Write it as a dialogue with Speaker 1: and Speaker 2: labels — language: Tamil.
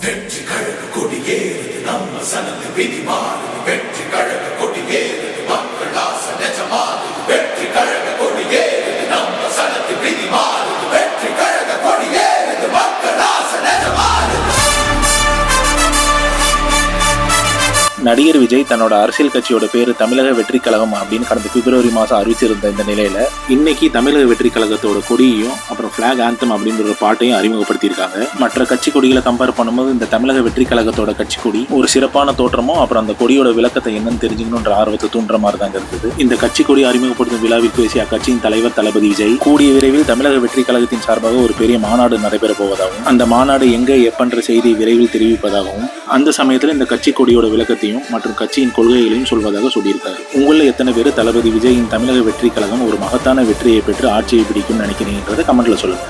Speaker 1: வெற்றி கழக கொடியேறுது நம்ம சனது விதி மாறுது வெற்றி கழக கொடியேறுது மக்கள் ஆசை நிஜமாறுது வெற்றி கழக கொடியேறுது நம்ம சனது விதி மாறுது வெற்றி கழக கொடியேறுது மக்கள் ஆசை நிஜமாறுது.
Speaker 2: நடிகர் விஜய் தன்னோட அரசியல் கட்சியோட பேரு தமிழக வெற்றி கழகம் அப்படின்னு கடந்த பிப்ரவரி மாதம் அறிவிச்சிருந்த இந்த நிலையில இன்னைக்கு தமிழக வெற்றி கழகத்தோட கொடியையும் அப்புறம் பிளாக் ஆந்தம் அப்படின்ற ஒரு பாட்டையும் அறிமுகப்படுத்தியிருக்காங்க. மற்ற கட்சி கொடிகளை கம்பேர் பண்ணும்போது இந்த தமிழக வெற்றி கழகத்தோட கட்சி கொடி ஒரு சிறப்பான தோற்றமும் அப்புறம் அந்த கொடியோட விளக்கத்தை என்னன்னு தெரிஞ்சுக்கணுன்ற ஆர்வத்தை தூண்டுற மாதிரி தாங்க இருக்குது. இந்த கட்சி கொடி அறிமுகப்படுத்தும் விழாவில் பேசிய அக்கட்சியின் தலைவர் தளபதி விஜய் கூடிய விரைவில் தமிழக வெற்றி கழகத்தின் சார்பாக ஒரு பெரிய மாநாடு நடைபெற போவதாகவும் அந்த மாநாடு எங்க எப்பன்ற செய்தியை விரைவில் தெரிவிப்பதாகவும் அந்த சமயத்தில் இந்த கட்சி கொடியோட விளக்கத்தையும் மற்றும் கட்சியின் கொள்கைகளையும் சொல்வதாக சொல்லியிருக்காரு. உங்களில் எத்தனை பேர் தளபதி விஜயின் தமிழக வெற்றி கழகம் ஒரு மகத்தான வெற்றியை பெற்று ஆட்சியை பிடிக்கும் நினைக்கிறீங்கன்றதை கமெண்ட்ல சொல்லுங்க.